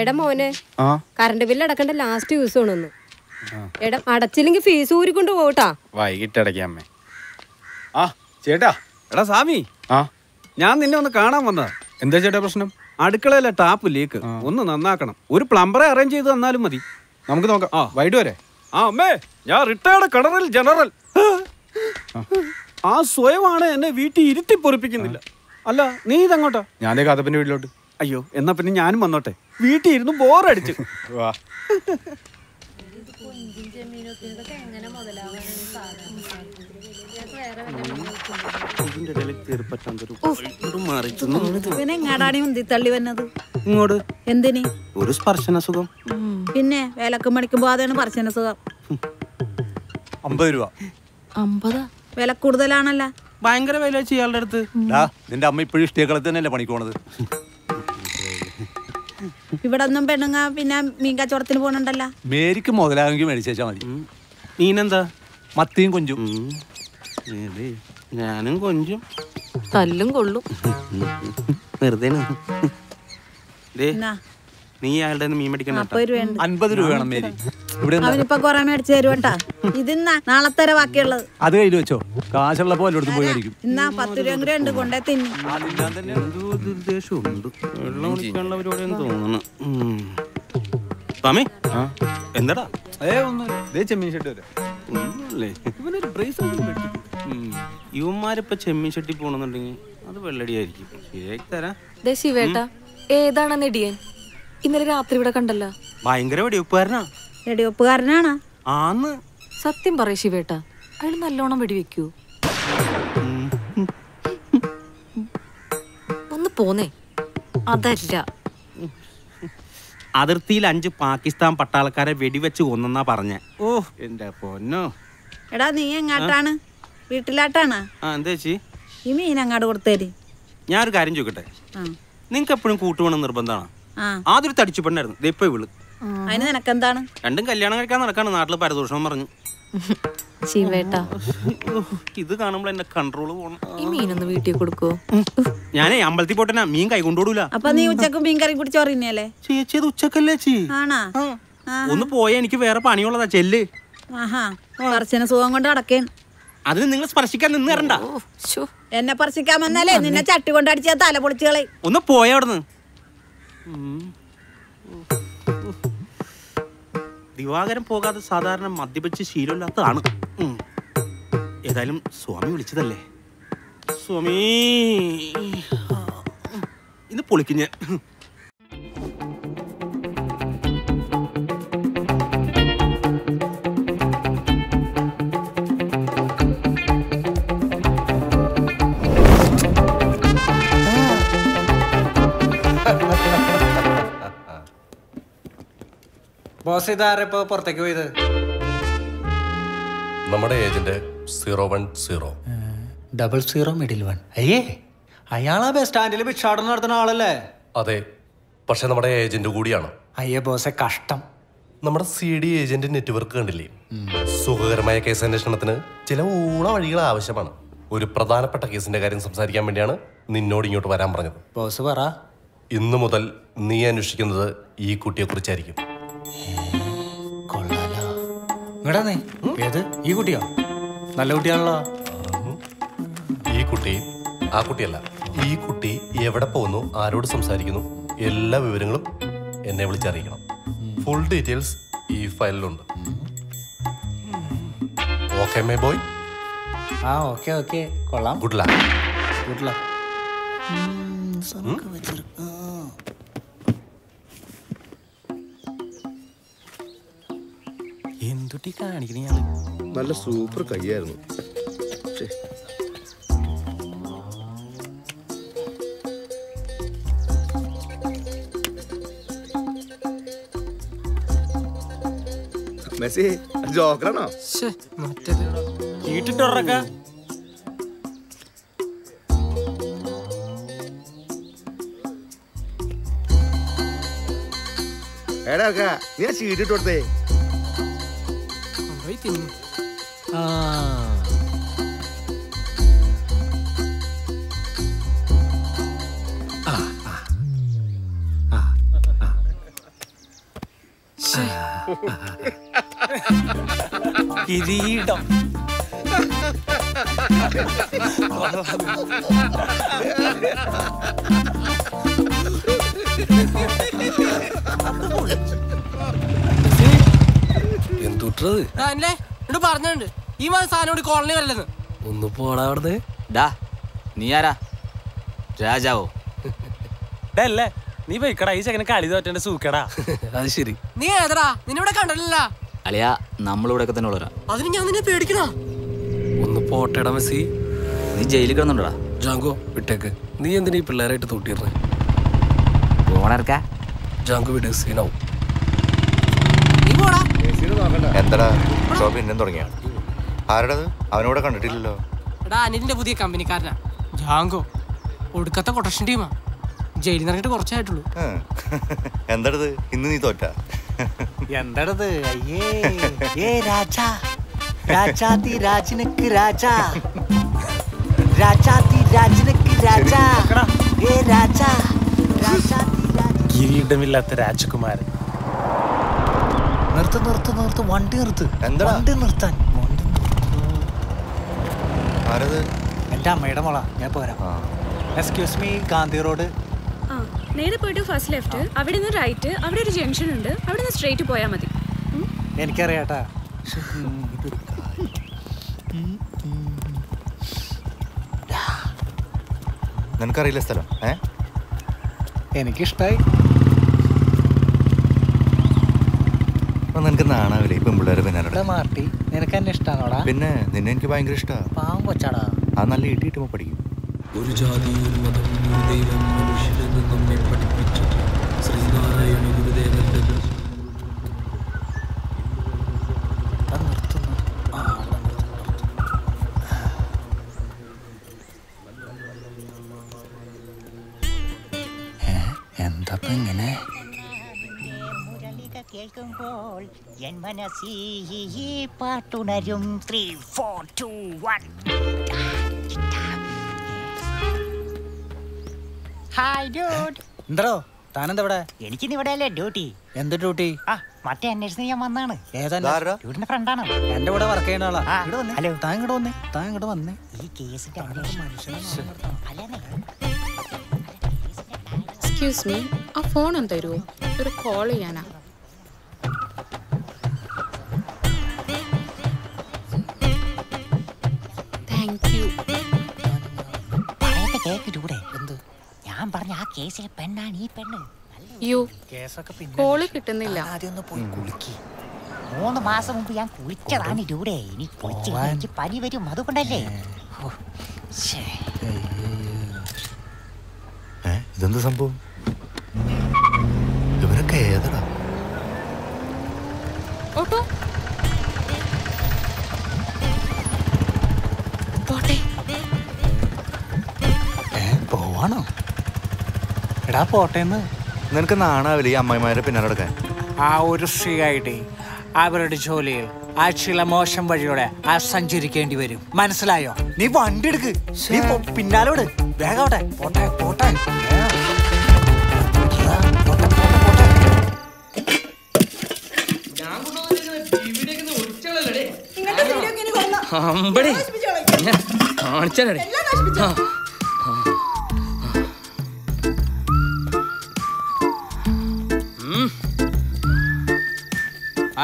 എടാ മോനെ, current bill അടക്കണ്ട last ദിവസമാണെന്ന്. എടാ അടച്ചില്ലെങ്കിൽ ഫീസ് ഊരിക്കൊണ്ട് പോട്ടാ. വൈകിട്ട് അടയ്ക്കാമ്മേ. ആ ചേട്ടാ, എടാ സാമി, ഞാൻ നിന്നെ ഒന്ന് കാണാൻ വന്നതാ. എന്താ ചേട്ടാ പ്രശ്നം? അടുക്കളയിലെ ടാപ്പ് ലീക്ക് ഒന്ന് നന്നാക്കണം. ഒരു പ്ലംബറെ അറേഞ്ച് ചെയ്ത് തന്നാലും മതി. നമുക്ക് നോക്കാം. വൈകിട്ട് വരെ. അമ്മേ, ഞാൻ റിട്ടയർഡ് കളറൽ ജനറൽ. ആ സ്വയമാണ് എന്നെ വീട്ടിൽ ഇരുത്തി പൊറിപ്പിക്കുന്നില്ല. അല്ല, നീ ഇതെങ്ങോട്ടാ? ഞാൻ കാതപ്പന്റെ വീട്ടിലോട്ട്. അയ്യോ, എന്നാ പിന്നെ ഞാനും വന്നോട്ടെ. വീട്ടിൽ ഇരുന്ന് ബോറടിച്ചു. വാ. ഇങ്ങോട്ട് എന്തിന്? ഒരു സ്പർശന സുഖം. പിന്നെ വിലക്കും മണിക്കും പോകാതെയാണ് സ്പർശന സുഖം. 50 രൂപ. 50? വില കൂടുതലാണല്ലോ. ഭയങ്കര വില ചെയ്യാളുടെ അടുത്ത്. നിന്റെ അമ്മ ഇപ്പോഴും ഇഷ്ടേക്കളത്തിൽ തന്നെയല്ലേ പണിക്കോണത്? ഇവിടെ ഒന്നും പെണ്ണുങ്ങ പിന്നെ മീൻ കച്ചവടത്തിന് പോകണുണ്ടല്ലോ. മേരിക്ക് മുതലാകെങ്കിൽ മേടിച്ചാൽ മതി. മീനെന്താ? മത്തിയും കൊഞ്ചും. ഞാനും കൊഞ്ചും. തല്ലും കൊള്ളും. വെറുതെ നീ അയാളുടെ മീൻ മേടിക്കണം. 50 രൂപ വേണം മേരി. ഇവിടെ അവനിപ്പൊ കൊറേ മേടിച്ചു തരുവട്ടാ. ഇതിന്നാ നാളെ തര ബാക്കിയുള്ളത്. അത് കയ്യിൽ വെച്ചോ. കാശുള്ള പോലെ എടുത്ത് പോയി മേടിക്കും. ഇന്നാ 10 രൂപ ഉണ്ട് കൊണ്ടേ തിന്നു. എന്താടാ? ചെമ്മീൻ ഷെഡ് വരെ. ഇവന്മാരിപ്പോ ചെമ്മീൻ ഷെട്ടി പോണെന്നുണ്ടെങ്കിൽ അത് വെള്ളടിയായിരിക്കും. ശരിയാക്കി തരാം. ശിവേട്ടാ, ഏതാണ് നെടിയൻ? ഇന്നലെ രാത്രി ഇവിടെ കണ്ടല്ലോ. ഭയങ്കര വെടിവെപ്പുകാരനാ. വെടിവെപ്പുകാരനാണ്. ആന്ന്. സത്യം പറയ ശിവേട്ടാ, അയാൾ നല്ലോണം വെടിവെക്കൂ. ഒന്ന് പോന്നേ. അതല്ല, അതിർത്തിയിൽ 5 പാകിസ്ഥാൻ പട്ടാളക്കാരെ വെടിവെച്ച് കൊന്നെന്നാ പറഞ്ഞ. ഓ എന്റെ പൊന്നോ. എടാ നീ എങ്ങാട്ടാണ്? വീട്ടിലാട്ടാണ്? എന്താ ചേച്ചി? ഈ മീൻ അങ്ങാട് കൊടുത്തേര്. ഞാനൊരു കാര്യം ചോദിക്കട്ടെ, നിങ്ങക്ക് എപ്പോഴും കൂട്ടുവേണം നിർബന്ധമാണ്? ആദ്യം തടിച്ചു പെണ്ണായിരുന്നു, ഇപ്പൊ ഇവള്. അതിന് നിനക്കെന്താണ്? രണ്ടും കല്യാണം കഴിക്കാൻ നടക്കാണ്. നാട്ടില് പരദൂഷണം പറഞ്ഞു. ശിവേട്ടാ, ഇത് കാണുമ്പോൾ എന്റെ കൺട്രോള് പോണം. ഈ മീനൊന്ന് വീട്ടിൽ കൊടുക്കോ? ഞാനേ അമ്പലത്തിൽ പോട്ടെന്നാ, മീൻ കൈ കൊണ്ടുപോടൂല. അപ്പൊ നീ ഉച്ചക്ക് മീൻ കറി കുടിച്ച് ചോറിനല്ലേ? ചേച്ചി അത് ഉച്ചക്കല്ലേ ചേച്ചി? ആണാ? ഒന്ന് പോയാ എനിക്ക് വേറെ പണിയുള്ളതാ. ചെല്ല്. സ്പർശന സുഖം കൊണ്ട് അടക്കേൻ. അതിന് നിങ്ങൾ സ്പർശിക്കാൻ നിന്ന് തരണ്ട. എന്നെ സ്പർശിക്കാൻ വന്നാലേ നിന്നെ ചട്ടി കൊണ്ട് അടിച്ച തല പൊളിച്ചുകളെ. ഒന്ന് പോയ അവിടുന്ന്. ദിവാകരൻ പോകാതെ സാധാരണ മദ്യപിച്ച് ശീലമില്ലാത്തതാണ്. ഏതായാലും സ്വാമി വിളിച്ചതല്ലേ. സ്വാമി ഇന്ന് പൊളിക്കുഞ്ഞ്. ബോസ് ഇതാരപ്പോ പുറത്തേക്ക് പോയത്? നമ്മുടെ ഏജന്റ് 010. 00 മിഡിൽ 1. അയ്യേ, അയാളാ ബസ് സ്റ്റാൻഡിൽ ഭിക്ഷാടനം നടത്തുന്ന ആളല്ലേ? അതെ, പക്ഷെ നമ്മുടെ ഏജന്റ് കൂടിയാണ്. അയ്യേ ബോസെ, കഷ്ടം. നമ്മുടെ CD ഏജന്റ് നെറ്റ്വർക്ക് കണ്ടില്ലേ? സുഖകരമായ കേസ് അന്വേഷണത്തിന് ചില ഊള വഴികൾ ആവശ്യമാണ്. ഒരു പ്രധാനപ്പെട്ട കേസിന്റെ കാര്യം സംസാരിക്കാൻ വേണ്ടിയാണ് നിന്നോട് ഇങ്ങോട്ട് വരാൻ പറഞ്ഞത്. ബോസ് പറ. ഇന്നു മുതൽ നീ അന്വേഷിക്കുന്നത് ഈ കുട്ടിയെ കുറിച്ചായിരിക്കും. ഏത്? ഈ കുട്ടിയോ? നല്ല കുട്ടിയാണല്ലോ. ഈ കുട്ടി ആ കുട്ടിയല്ല. ഈ കുട്ടി എവിടെ പോകുന്നു, ആരോട് സംസാരിക്കുന്നു, എല്ലാ വിവരങ്ങളും എന്നെ വിളിച്ചറിയിക്കണം. ഫുൾ ഡീറ്റെയിൽസ് ഈ ഫയലിലുണ്ട്. Okay my boy? ഓക്കെ കൊള്ളാം. Good luck. Good luck. എന്തുട്ടി കാണിക്കണ? നല്ല സൂപ്പർ കൈയായിരുന്നു. മെസ്സി ജോക്കറാണോ? ചീട്ടിട്ടൊറക്ക. എടാ നീ ചീട്ടിട്ട് കൊടുത്തേ. കിരീടം. എന്തുട്ടത് പറഞ്ഞുണ്ട് ഈ മാസം സാധനം കോളനി വരല്ലെന്ന്. ഒന്ന് പോടാ അവിടുന്ന്. ഡാ നീ ആരാ? രാജാവോ? അല്ലേ നീ പോയിക്കടാ, ഈ ചെക്കനെ കളി തോറ്റേണ്ട സൂക്കടാ. അത് ശരി. നീ ഏതടാ? നിന്നിവിടെ കണ്ടല്ല. അളിയാ നമ്മളിവിടെ തന്നെ ഉള്ളവരാ. അതിന് ഞാൻ നിന്നെ പേടിക്കണോ? ഒന്ന് പോട്ടേടാ മെസ്സി. നീ ജയിലിൽ കിടന്നുണ്ടോടാ? ജാങ്കോ വിട്ടേക്ക്. നീ എന്തിനാ ഈ പിള്ളേരായിട്ട് തൂട്ടിയിരുന്നേ? പോണർക്കാ ജാങ്കോ വിട്, സീനാവും. എന്താടാ ഷോ പിന്നെ തുടങ്ങിയ? ആരുടേത്? അവനോടെ കണ്ടിട്ടില്ലല്ലോ. എടാ അനിലിന്റെ പുതിയ കമ്പനിക്കാരനാ ജാങ്കോ. ഒടുക്കത്തെ കൊട്ടേഷൻ ടീമാ. ജയിലിൽ നിന്ന് ഇറങ്ങിയിട്ട് കുറച്ചായിട്ടുള്ളൂ. എന്താടത് ഇന്ന് നീ തോറ്റ? എന്താടത്? അയ്യേ ഏ രാജാ രാജാതി രാജനക്ക് രാജാ രാജാതി രാജനക്ക് രാജാ ഏ രാജാ രാജാതി കിരീടമില്ലാത്ത രാജകുമാരൻ. നിർത്ത് നിർത്ത് നിർത്ത്, വണ്ടി നിർത്ത്. എന്താ വണ്ടി നിർത്താൻ? ആരത്? എൻ്റെ അമ്മയുടെ മോളാ, ഞാൻ പോരാ. Excuse me, Gandhi road. നേരെ പോയിട്ട് ഫസ്റ്റ് ലെഫ്റ്റ്, അവിടെ നിന്ന് റൈറ്റ്, അവിടെ ഒരു ജംഗ്ഷൻ ഉണ്ട്, അവിടെ നിന്ന് സ്ട്രെയിറ്റ് പോയാൽ മതി. എനിക്കറിയാട്ടാ. നിനക്കറിയില്ല സ്ഥലം? എനിക്കിഷ്ടായി. നിനക്ക് നാണാവില്ലേ പെൺപിള്ളേരെ പിന്നാലെ? മാർട്ടി, നിനക്ക് എന്നെ ഇഷ്ടാണോടാ? പിന്നെ നിന്നെ എനിക്ക് ഭയങ്കര ഇഷ്ടമാണ്. പാവം കൊച്ചാടാ. ആ നല്ല ഇട്ടിട്ടുമ്പോ പഠിക്കും. ഒരു ജാതി ഒരു മതം ഒരു ദൈവം മനുഷ്യരെന്ന് നമ്മെ പഠിപ്പിച്ചത് ശ്രീനാരായണ ഗുരുദേവന്റെ. എന്താ ഇങ്ങനെ? കേൾക്കുമ്പോൾ എൻ മനസ്സിൽ പാട്ടുണരും. 3, 4, 2, 1. Hi dude. എന്തോ താനെന്താ ഇവിടെ? എനിക്കിന്ന് ഇവിടെ അല്ലേ ഡ്യൂട്ടി. എന്ത് ഡ്യൂട്ടി? മറ്റേ അന്വേഷണം ഞാൻ വന്നാണ്. ഏതാ? ഡ്യൂട്ടിന്റെ ഫ്രണ്ടാണ്. എന്റെ കൂടെ വർക്ക് ചെയ്യുന്ന ആളാ. ഹലോ, താൻ ഇങ്ങോട്ട് വന്നേ, താൻ ഇങ്ങോട്ട് വന്നേ. ഈ കേസിന്റെ എക്സ്ക്യൂസ് മീ, ആ ഫോൺ ഒന്ന് തരുമോ? ഒരു കോൾ ചെയ്യാനാ. Thank you. കേക്ക് ഡ്യൂടെ. എന്ത്? ഞാൻ പറഞ്ഞ ആ കേസിലെ പെണ്ണാണ് ഈ പെണ്ണ്. യോ കോള് കിട്ടുന്നില്ല. ആദ്യം ഒന്ന് പോയി കുളിക്ക്. 3 മാസം മുമ്പ് ഞാൻ കുളിച്ചതാണ് ഡ്യൂടെ. ഇനി കുളിച്ച് എനിക്ക് പനി വരും, അതുകൊണ്ടല്ലേ. ഇതെന്ത് സംഭവം? ഇവരൊക്കെ ഏതാ? ഓട്ടോ പോട്ടെ. പോവാണോ? എടാ പോട്ടേന്ന്. നിനക്ക് നാണാവില്ല ഈ അമ്മായിമാരെ പിന്നാലെ നടക്കാൻ? ആ ഒരു CID അവരുടെ ജോലിയിൽ ആ ചില മോശം വഴിയോടെ ആ സഞ്ചരിക്കേണ്ടി വരും. മനസ്സിലായോ? നീ വണ്ടി എടുക്ക്, നീ പിന്നാലോട്. വേഗാവട്ടെ. പോട്ടെ പോട്ടെ.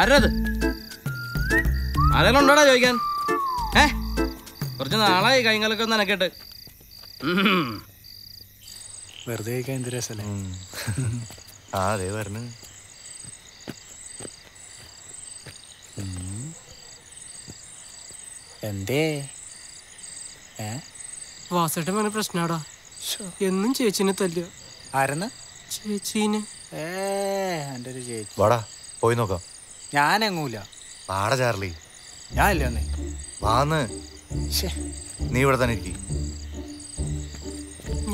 ആരത്? ആരെങ്കിലും ഉണ്ടോടാ ചോദിക്കാൻ? കുറച്ച് നാളായി കൈകാലൊക്കെ ഒന്ന് നനക്കട്ടെ. വെറുതെ എന്ത് രസല്ലേ? അതെ പറഞ്ഞു. എന്തേ? വാസേട്ടൻ പറഞ്ഞ പ്രശ്നാടാ. എന്നും ചേച്ചിനെ തല്ലുക. ആരെന്ന്? ചേച്ചീനെ. എൻ്റെ ഒരു ചേച്ചി. വാടാ പോയി നോക്കാം. ഞാനെങ്ങൂല. വാടാ ചാർലി. ഞാനില്ല ഒന്നേ. വാന്ന്. നീ ഇവിടെ തന്നെ ഇരിക്കും.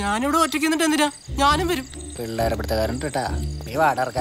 ഞാനിവിടെ ഒറ്റയ്ക്ക് നിന്നിട്ട് എന്തിനാ? ഞാനും വരും. പിള്ളേരെ പിടുത്തക്കാരൻ കേട്ടാ. നീ വാടർക്ക.